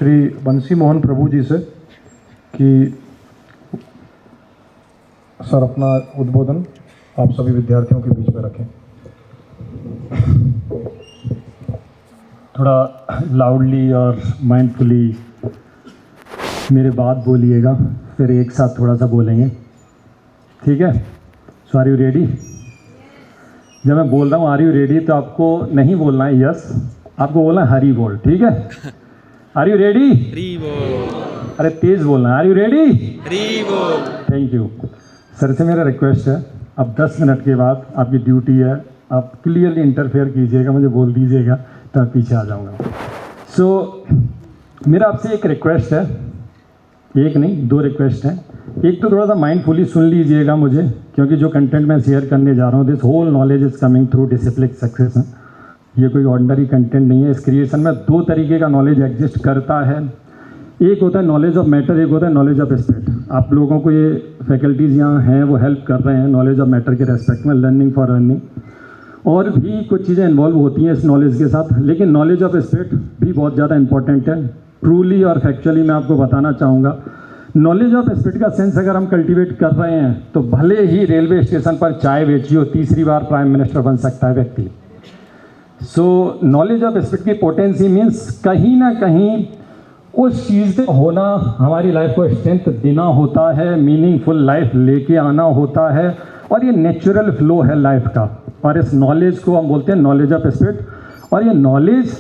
श्री बंसी मोहन प्रभु जी से कि सर अपना उद्बोधन आप सभी विद्यार्थियों के बीच में रखें। थोड़ा लाउडली और माइंडफुली मेरे बात बोलिएगा, फिर एक साथ थोड़ा सा बोलेंगे, ठीक है? सो आर यू रेडी? जब मैं बोल रहा हूँ आर यू रेडी तो आपको नहीं बोलना है यस, आपको बोलना है हरी बोल, ठीक है? Are you ready? अरे तेज बोलना है। Are you ready? Thank you sir. से मेरा रिक्वेस्ट है, अब 10 मिनट के बाद आपकी ड्यूटी है, आप क्लियरली इंटरफेयर कीजिएगा, मुझे बोल दीजिएगा तो मैं पीछे आ जाऊँगा। सो मेरा आपसे एक रिक्वेस्ट है, एक नहीं 2 रिक्वेस्ट हैं। एक तो थोड़ा सा माइंडफुली सुन लीजिएगा मुझे, क्योंकि जो कंटेंट मैं शेयर करने जा रहा हूँ, this whole knowledge is coming through discipline success. ये कोई ऑर्डिनरी कंटेंट नहीं है। इस क्रिएशन में 2 तरीके का नॉलेज एग्जिस्ट करता है। एक होता है नॉलेज ऑफ मैटर, एक होता है नॉलेज ऑफ स्पिरिट। आप लोगों को ये फैकल्टीज़ यहाँ हैं वो हेल्प कर रहे हैं नॉलेज ऑफ मैटर के रेस्पेक्ट में, लर्निंग फॉर अर्निंग, और भी कुछ चीज़ें इन्वॉल्व होती हैं इस नॉलेज के साथ। लेकिन नॉलेज ऑफ स्पिरिट भी बहुत ज़्यादा इंपॉर्टेंट है। ट्रूली और फैक्चुअली मैं आपको बताना चाहूँगा, नॉलेज ऑफ स्पिरिट का सेंस अगर हम कल्टीवेट कर रहे हैं तो भले ही रेलवे स्टेशन पर चाय बेची हो, तीसरी बार प्राइम मिनिस्टर बन सकता है व्यक्ति। सो नॉलेज ऑफ स्पिरिट की पोटेंसी मीन्स कहीं ना कहीं उस चीज़ से होना, हमारी लाइफ को स्ट्रेंथ देना होता है, मीनिंगफुल लाइफ लेके आना होता है, और ये नेचुरल फ्लो है लाइफ का। और इस नॉलेज को हम बोलते हैं नॉलेज ऑफ स्पिरिट। और ये नॉलेज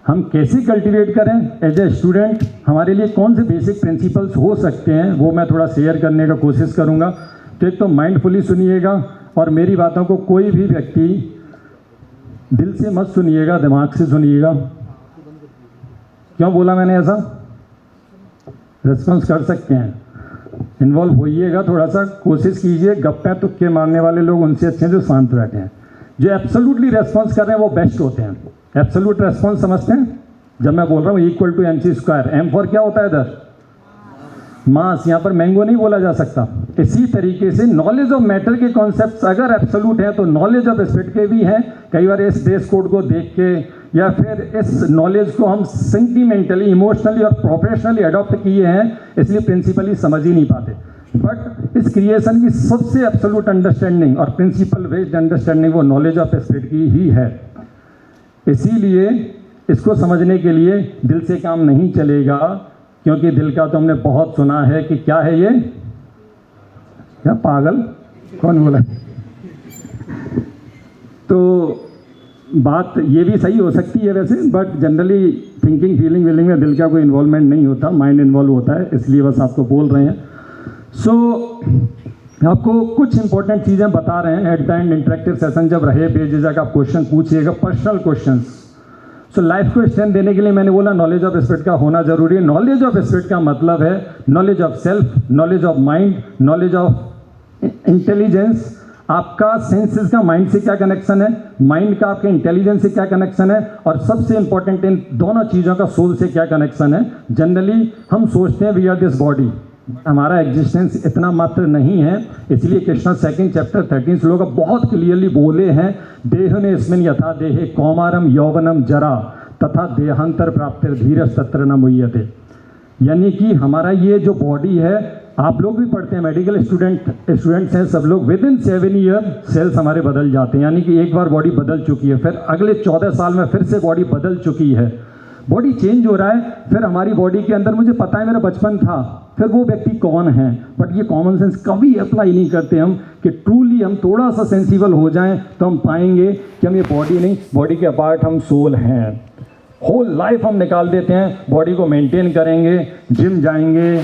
हम कैसे कल्टीवेट करें एज ए स्टूडेंट, हमारे लिए कौन से बेसिक प्रिंसिपल्स हो सकते हैं, वो मैं थोड़ा शेयर करने का कोशिश करूँगा। तो एक तो माइंडफुली सुनिएगा, और मेरी बातों को कोई भी व्यक्ति दिल से मत सुनिएगा, दिमाग से सुनिएगा। क्यों बोला मैंने ऐसा? रिस्पॉन्स कर सकते हैं, इन्वॉल्व होइएगा, थोड़ा सा कोशिश कीजिए। गप्पे तुक्के मारने वाले लोग उनसे अच्छे हैं जो शांत बैठे हैं। जो एब्सोल्युटली रेस्पॉन्स कर रहे हैं वो बेस्ट होते हैं। एब्सोल्यूट रेस्पॉन्स समझते हैं? जब मैं बोल रहा हूँ equal to MC², M for क्या होता है इधर? मास। यहाँ पर मैंगो नहीं बोला जा सकता। इसी तरीके से नॉलेज ऑफ मैटर के कॉन्सेप्ट्स अगर एब्सोल्यूट हैं तो नॉलेज ऑफ स्पिरिट के भी हैं। कई बार इस ड्रेस कोड को देख के या फिर इस नॉलेज को हम सेंटिमेंटली, इमोशनली और प्रोफेशनली अडॉप्ट किए हैं, इसलिए प्रिंसिपली समझ ही नहीं पाते। बट इस क्रिएशन की सबसे एब्सोल्यूट अंडरस्टैंडिंग और प्रिंसिपल बेस्ड अंडरस्टैंडिंग वो नॉलेज ऑफ स्पिरिट की ही है। इसीलिए इसको समझने के लिए दिल से काम नहीं चलेगा, क्योंकि दिल का तो हमने बहुत सुना है कि क्या है ये, क्या पागल कौन बोला? तो बात ये भी सही हो सकती है वैसे, but generally thinking feeling willing में दिल का कोई इन्वॉल्वमेंट नहीं होता, माइंड इन्वॉल्व होता है, इसलिए बस आपको बोल रहे हैं। सो आपको कुछ इंपॉर्टेंट चीज़ें बता रहे हैं। At the end interactive session जब रहे, बेझिझक आप क्वेश्चन पूछिएगा, पर्सनल क्वेश्चंस। सो लाइफ को स्ट्रेंथ देने के लिए मैंने बोला नॉलेज ऑफ स्पिरिट का होना जरूरी है। नॉलेज ऑफ स्पिरिट का मतलब है knowledge of self, knowledge of mind, knowledge of intelligence. आपका सेंसेस का माइंड से क्या कनेक्शन है, माइंड का आपके इंटेलिजेंस से क्या कनेक्शन है, और सबसे इंपॉर्टेंट इन दोनों चीज़ों का सोल से क्या कनेक्शन है। जनरली हम सोचते हैं वी आर दिस बॉडी, हमारा एग्जिस्टेंस इतना मात्र नहीं है। इसलिए कृष्ण 2 चैप्टर 13 श्लोक बहुत क्लियरली बोले हैं, देहने स्मिन यथा देहे कौमारम यौवनम जरा तथा देहांतर प्राप्तिर धीरज तत्र न मुह्यते। यानी कि हमारा ये जो बॉडी है, आप लोग भी पढ़ते हैं, मेडिकल स्टूडेंट्स हैं सब लोग, विद इन 7 ईयर सेल्स हमारे बदल जाते हैं। यानी कि एक बार बॉडी बदल चुकी है, फिर अगले 14 साल में फिर से बॉडी बदल चुकी है, बॉडी चेंज हो रहा है। फिर हमारी बॉडी के अंदर, मुझे पता है मेरा बचपन था, फिर वो व्यक्ति कौन है, बट ये कॉमन सेंस कभी अप्लाई नहीं करते हम, कि ट्रूली हम थोड़ा सा सेंसिबल हो जाएं तो हम पाएंगे कि हम ये बॉडी नहीं, बॉडी के अपार्ट हम सोल हैं। होल लाइफ हम निकाल देते हैं, बॉडी को मेंटेन करेंगे, जिम जाएंगे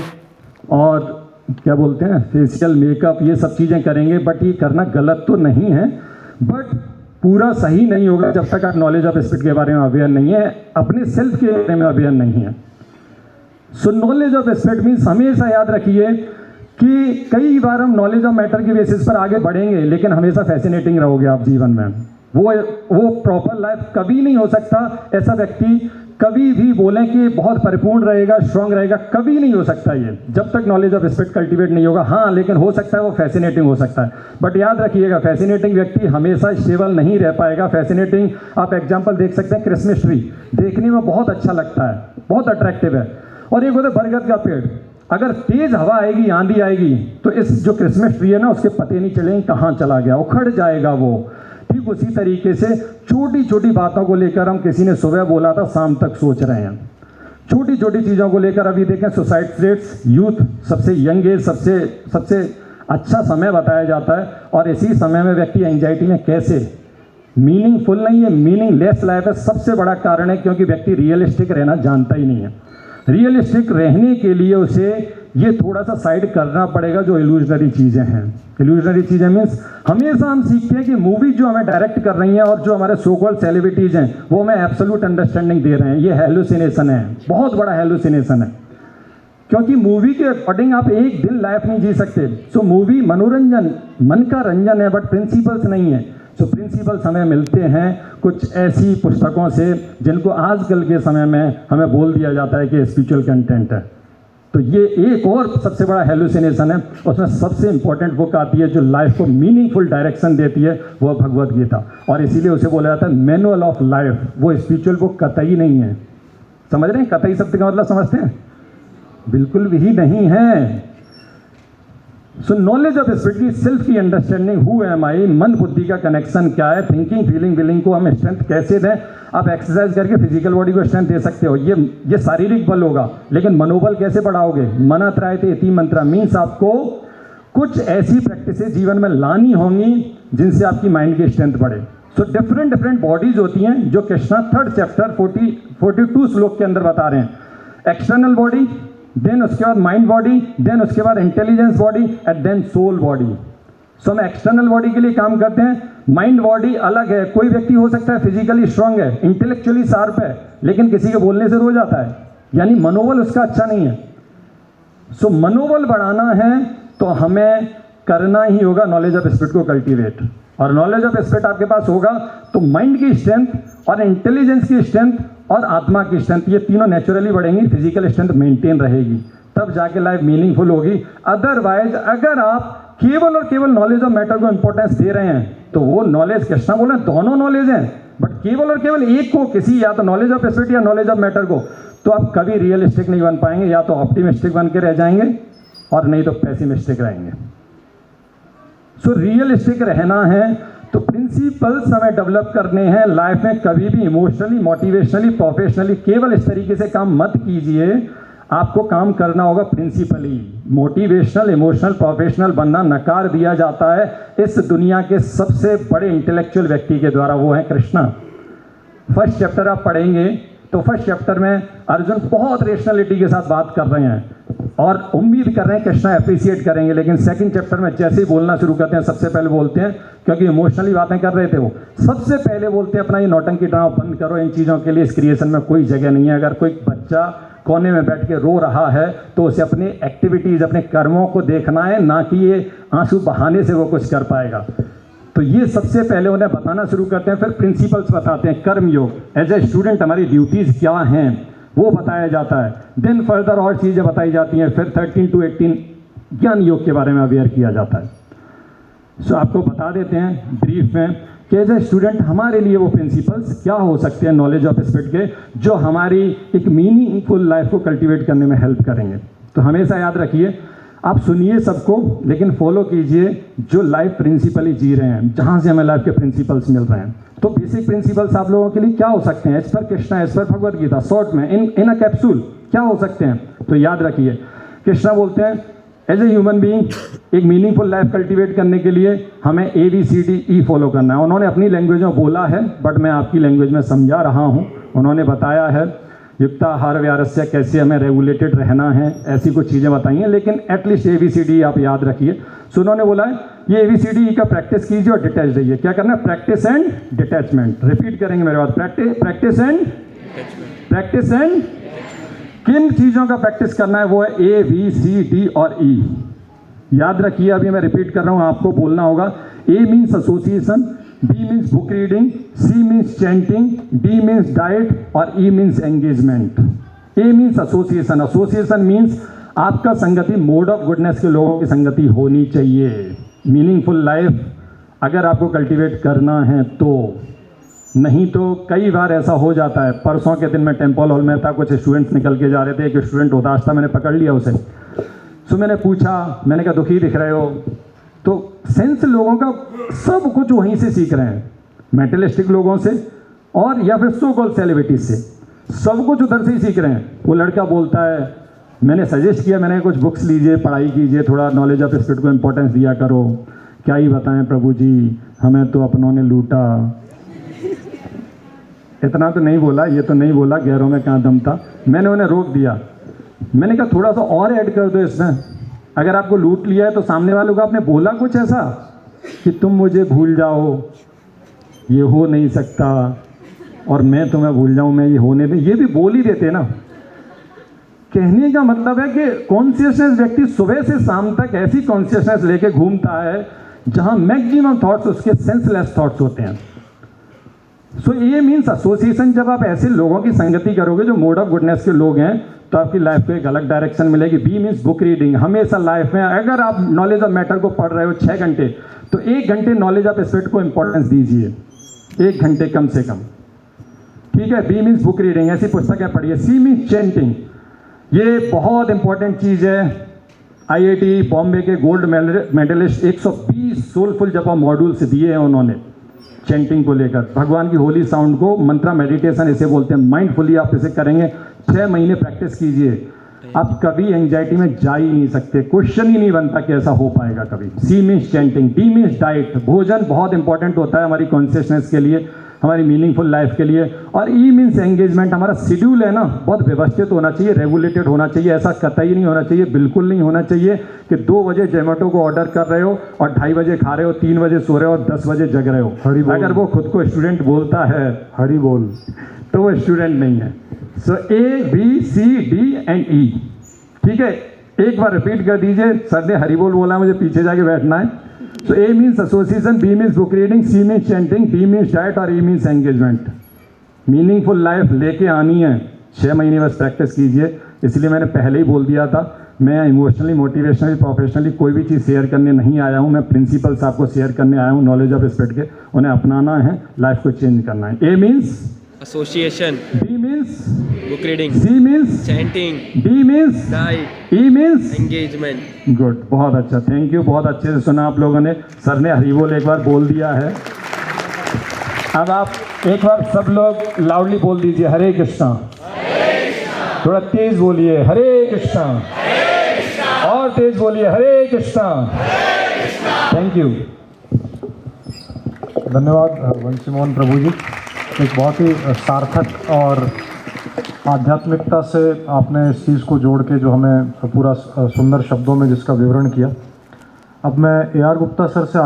और क्या बोलते हैं फेशियल मेकअप, ये सब चीज़ें करेंगे, बट ये करना गलत तो नहीं है, बट पूरा सही नहीं होगा जब तक आप नॉलेज ऑफ स्पिरिट के बारे में अवेयर नहीं है, अपने सेल्फ के बारे में अवेयर नहीं है। सो नॉलेज ऑफ स्पिरिट मीन्स हमेशा याद रखिए कि कई बार हम नॉलेज ऑफ मैटर की बेसिस पर आगे बढ़ेंगे, लेकिन हमेशा फैसिनेटिंग रहोगे आप जीवन में। वो प्रॉपर लाइफ कभी नहीं हो सकता। ऐसा व्यक्ति कभी भी बोलें कि बहुत परिपूर्ण रहेगा, स्ट्रांग रहेगा, कभी नहीं हो सकता ये, जब तक नॉलेज ऑफ स्पिरिट कल्टीवेट नहीं होगा। हाँ, लेकिन हो सकता है वो फैसिनेटिंग हो सकता है, बट याद रखिएगा फैसिनेटिंग व्यक्ति हमेशा स्टेबल नहीं रह पाएगा। फैसिनेटिंग आप एग्जांपल देख सकते हैं, क्रिसमस ट्री देखने में बहुत अच्छा लगता है, बहुत अट्रैक्टिव है। और एक होता है बरगद का पेड़, अगर तेज हवा आएगी, आंधी आएगी, तो इस जो क्रिसमस ट्री है ना, उसके पत्ते नहीं चलेंगे कहाँ चला गया, उखड़ जाएगा वो। ठीक उसी तरीके से छोटी छोटी बातों को लेकर, हम किसी ने सुबह बोला था, शाम तक सोच रहे हैं। छोटी छोटी चीज़ों को लेकर अभी देखें सुसाइड रेट्स, यूथ सबसे यंग एज सबसे अच्छा समय बताया जाता है, और इसी समय में व्यक्ति एंजाइटी में कैसे, मीनिंगफुल नहीं है, मीनिंगलेस लाइफ है। सबसे बड़ा कारण है क्योंकि व्यक्ति रियलिस्टिक रहना जानता ही नहीं है। रियलिस्टिक रहने के लिए उसे ये थोड़ा सा साइड करना पड़ेगा जो इल्यूजनरी चीज़ें हैं। इल्यूजनरी चीज़ें मीन्स हमेशा हम सीखते हैं कि मूवी जो हमें डायरेक्ट कर रही हैं और जो हमारे सो कॉल्ड सेलिब्रिटीज़ हैं वो हमें एब्सोल्यूट अंडरस्टैंडिंग दे रहे हैं। ये हेलुसिनेशन है, बहुत बड़ा हेलुसिनेशन है, क्योंकि मूवी के अकॉर्डिंग आप एक दिन लाइफ नहीं जी सकते। सो मूवी मनोरंजन, मन का रंजन है, बट प्रिंसिपल्स नहीं है। सो प्रिंसिपल्स हमें मिलते हैं कुछ ऐसी पुस्तकों से जिनको आजकल के समय में हमें बोल दिया जाता है कि स्पिरिचुअल कंटेंट है। तो ये एक और सबसे बड़ा हेलुसिनेशन है। उसमें सबसे इंपॉर्टेंट बुक आती है जो लाइफ को मीनिंगफुल डायरेक्शन देती है, वो भगवद गीता, और इसीलिए उसे बोला जाता है मैनुअल ऑफ लाइफ। वो स्पिरिचुअल बुक कतई नहीं है। समझ रहे हैं कतई शब्द का मतलब समझते हैं? बिल्कुल भी नहीं है। सो नॉलेज ऑफ स्पिरिट की सेल्फ की अंडरस्टैंडिंग, हु एम आई, मन बुद्धि का कनेक्शन क्या है, थिंकिंग फीलिंग विलिंग को हम स्ट्रेंथ कैसे दें। आप एक्सरसाइज करके फिजिकल बॉडी को स्ट्रेंथ दे सकते हो, ये शारीरिक बल होगा, लेकिन मनोबल कैसे बढ़ाओगे? मनात्रायते इति मंत्रा मीन्स आपको कुछ ऐसी प्रैक्टिसेस जीवन में लानी होंगी जिनसे आपकी माइंड की स्ट्रेंथ बढ़े। सो डिफरेंट बॉडीज होती हैं जो कृष्णा 3rd चैप्टर 42 श्लोक के अंदर बता रहे हैं। एक्सटर्नल बॉडी, देन उसके बाद माइंड बॉडी, देन उसके बाद intelligence body and then soul body. So हम एक्सटर्नल बॉडी के लिए काम करते हैं। माइंड बॉडी अलग है। कोई व्यक्ति हो सकता है फिजिकली स्ट्रांग है, इंटेलेक्चुअली शार्प है, लेकिन किसी के बोलने से रो जाता है, यानी मनोबल उसका अच्छा नहीं है। सो मनोबल बढ़ाना है तो हमें करना ही होगा नॉलेज ऑफ स्पिरिट को कल्टीवेट, और नॉलेज ऑफ स्पिरिट आपके पास होगा तो माइंड की स्ट्रेंथ और इंटेलिजेंस की स्ट्रेंथ और आत्मा की स्ट्रेंथ, ये तीनों नेचुरली बढ़ेंगी, फिजिकल स्ट्रेंथ मेंटेन रहेगी, तब जाके लाइफ मीनिंगफुल होगी। अदरवाइज अगर आप केवल और केवल नॉलेज ऑफ मैटर को इंपॉर्टेंस दे रहे हैं तो वो नॉलेज, कृष्णा बोल रहे हैं दोनों नॉलेज हैं, बट केवल और केवल एक को, किसी या तो नॉलेज ऑफ स्पिरिट या नॉलेज ऑफ मैटर को, तो आप कभी रियलिस्टिक नहीं बन पाएंगे। या तो ऑप्टिमिस्टिक बन के रह जाएंगे और नहीं तो पेसिमिस्टिक रहेंगे। सो रियलिस्टिक रहना है तो प्रिंसिपल्स हमें डेवलप करने हैं लाइफ में। कभी भी इमोशनली, मोटिवेशनली, प्रोफेशनली केवल इस तरीके से काम मत कीजिए। आपको काम करना होगा प्रिंसिपली। मोटिवेशनल, इमोशनल, प्रोफेशनल बनना नकार दिया जाता है इस दुनिया के सबसे बड़े इंटेलेक्चुअल व्यक्ति के द्वारा, वो है कृष्णा। 1st चैप्टर आप पढ़ेंगे तो 1st चैप्टर में अर्जुन बहुत रेशनलिटी के साथ बात कर रहे हैं और उम्मीद कर रहे हैं कृष्णा अप्रिशिएट करेंगे, लेकिन 2nd चैप्टर में जैसे ही बोलना शुरू करते हैं सबसे पहले बोलते हैं, क्योंकि इमोशनली बातें कर रहे थे वो, सबसे पहले बोलते हैं अपना ये नौटंकी ड्रामा बंद करो, इन चीज़ों के लिए इस क्रिएशन में कोई जगह नहीं है। अगर कोई बच्चा कोने में बैठ के रो रहा है तो उसे अपनी एक्टिविटीज़, अपने कर्मों को देखना है, ना कि ये आंसू बहाने से वो कुछ कर पाएगा। तो ये सबसे पहले उन्हें बताना शुरू करते हैं, फिर प्रिंसिपल्स बताते हैं। कर्म योग, एज ए स्टूडेंट हमारी ड्यूटीज़ क्या हैं वो बताया जाता है। देन फर्दर और चीज़ें बताई जाती हैं। फिर 13 to 18 ज्ञान योग के बारे में अवेयर किया जाता है। सो आपको बता देते हैं ब्रीफ में कि एज ए स्टूडेंट हमारे लिए वो प्रिंसिपल्स क्या हो सकते हैं नॉलेज ऑफ स्पिरिट के, जो हमारी एक मीनिंगफुल लाइफ को कल्टीवेट करने में हेल्प करेंगे। तो हमेशा याद रखिए, आप सुनिए सबको, लेकिन फॉलो कीजिए जो लाइफ प्रिंसिपली जी रहे हैं, जहाँ से हमें लाइफ के प्रिंसिपल्स मिल रहे हैं। तो बेसिक प्रिंसिपल्स आप लोगों के लिए क्या हो सकते हैं? As per Krishna, as per Bhagavad Gita, short में इन अ कैप्सूल क्या हो सकते हैं? तो याद रखिए, कृष्णा बोलते हैं एज ए ह्यूमन बीइंग एक मीनिंगफुल लाइफ कल्टीवेट करने के लिए हमें ABCDE फॉलो करना है। उन्होंने अपनी लैंग्वेज में बोला है, बट मैं आपकी लैंग्वेज में समझा रहा हूँ। उन्होंने बताया है युक्ताहार व्यारस्य, कैसे हमें रेगुलेटेड रहना है, ऐसी कुछ चीज़ें बताई हैं, लेकिन एटलीस्ट ABCD आप याद रखिए। सो उन्होंने बोला है ये ABCD का प्रैक्टिस कीजिए और डिटैच रहिए। क्या करना है? Practice and detachment. रिपीट करेंगे मेरे बाद, प्रैक्टिस एंड किन चीज़ों का प्रैक्टिस करना है? वो है ABCD और E। याद रखिए, अभी मैं रिपीट कर रहा हूँ, आपको बोलना होगा। A means association, B means book reading, C means chanting, D means diet और E means engagement. A means association. Association means आपका संगति मोड ऑफ गुडनेस के लोगों की संगति होनी चाहिए। मीनिंगफुल लाइफ अगर आपको कल्टीवेट करना है तो नहीं तो कई बार ऐसा हो जाता है। परसों के दिन मैं टेम्पल हॉल में था, कुछ स्टूडेंट्स निकल के जा रहे थे, एक स्टूडेंट उदास था, मैंने पकड़ लिया उसे। सो मैंने पूछा, मैंने कहा दुखी दिख रहे हो? तो सेंस लोगों का सब कुछ वहीं से सीख रहे हैं, मेटलिस्टिक लोगों से और या फिर सो कॉल्ड सेलिब्रिटीज से, सब कुछ उधर से ही सीख रहे हैं। वो लड़का बोलता है, मैंने सजेस्ट किया, मैंने कुछ बुक्स लीजिए, पढ़ाई कीजिए, थोड़ा नॉलेज ऑफ स्पिरिट को इम्पोर्टेंस दिया करो। क्या ही बताएं प्रभु जी, हमें तो अपनों ने लूटा। इतना तो नहीं बोला, ये तो नहीं बोला, गैरों में कहाँ दम था। मैंने उन्हें रोक दिया, मैंने कहा थोड़ा सा और ऐड कर दो इसमें। अगर आपको लूट लिया है तो सामने वालों को आपने बोला कुछ ऐसा कि तुम मुझे भूल जाओ, ये हो नहीं सकता, और मैं तुम्हें भूल जाऊं, मैं ये होने दे, ये भी बोल ही देते ना। कहने का मतलब है कि कॉन्शियसनेस व्यक्ति सुबह से शाम तक ऐसी कॉन्शियसनेस लेके घूमता है जहां मैक्सिमम थॉट्स उसके सेंसलेस थॉट्स होते हैं। सो ये मीन्स एसोसिएशन, जब आप ऐसे लोगों की संगति करोगे जो मोड ऑफ गुडनेस के लोग हैं, तो आपकी लाइफ को एक अलग डायरेक्शन मिलेगी। B means book reading. हमेशा लाइफ में अगर आप नॉलेज ऑफ मैटर को पढ़ रहे हो 6 घंटे, तो 1 घंटे नॉलेज ऑफ स्पिरिट को इंपॉर्टेंस दीजिए, 1 घंटे कम से कम, ठीक है। बी मीन्स बुक रीडिंग, ऐसी पुस्तकें पढ़िए। सी मीन्स चैंटिंग, ये बहुत इंपॉर्टेंट चीज़ है। IIT बॉम्बे के गोल्ड मेडलिस्ट 120 सोलफुल जपा मॉड्यूल्स दिए हैं उन्होंने चैंटिंग को लेकर। भगवान की होली साउंड को मंत्रा मेडिटेशन इसे बोलते हैं। माइंडफुली आप इसे करेंगे, 6 महीने प्रैक्टिस कीजिए, आप कभी एंजाइटी में जा ही नहीं सकते। क्वेश्चन ही नहीं बनता कि ऐसा हो पाएगा कभी। C means chanting. D means diet, भोजन बहुत इंपॉर्टेंट होता है हमारी कॉन्शियसनेस के लिए, हमारी मीनिंगफुल लाइफ के लिए। और ई मीन्स एंगेजमेंट, हमारा शेड्यूल है ना, बहुत व्यवस्थित होना चाहिए, रेगुलेटेड होना चाहिए। ऐसा कतई नहीं होना चाहिए, बिल्कुल नहीं होना चाहिए कि 2 बजे जोमेटो को ऑर्डर कर रहे हो और 2:30 बजे खा रहे हो, 3 बजे सो रहे हो और 10 बजे जग रहे हो। अगर वो खुद को स्टूडेंट बोलता है हरि बोल, तो वो स्टूडेंट नहीं है। सो ABCDE, ठीक है। एक बार रिपीट कर दीजिए, सर ने हरि बोल बोला, मुझे पीछे जाके बैठना है। तो A means association, B means book reading, C means chanting, D means diet और E means engagement. Meaningful life लेके आनी है, 6 महीने बस प्रैक्टिस कीजिए। इसलिए मैंने पहले ही बोल दिया था, मैं इमोशनली, मोटिवेशनली, प्रोफेशनली कोई भी चीज़ शेयर करने नहीं आया हूँ। मैं प्रिंसिपल्स आपको शेयर करने आया हूँ, नॉलेज ऑफ स्पिरिट के, उन्हें अपनाना है, लाइफ को चेंज करना है। A means association, B means book reading, C means chanting, D means diet, E means engagement. Good, बहुत अच्छा, थैंक यू, बहुत अच्छे से सुना आप लोगों ने। सर ने हरि बोल एक बार बोल दिया है। अब आप एक बार सब लोग लाउडली बोल दीजिए, हरे कृष्णा। थोड़ा तेज बोलिए, हरे कृष्णा। और तेज बोलिए, हरे कृष्णा। Thank you. धन्यवाद वंशी मोहन प्रभु जी। एक बहुत ही सार्थक और आध्यात्मिकता से आपने इस चीज़ को जोड़ के जो हमें पूरा सुंदर शब्दों में जिसका विवरण किया। अब मैं AR गुप्ता सर से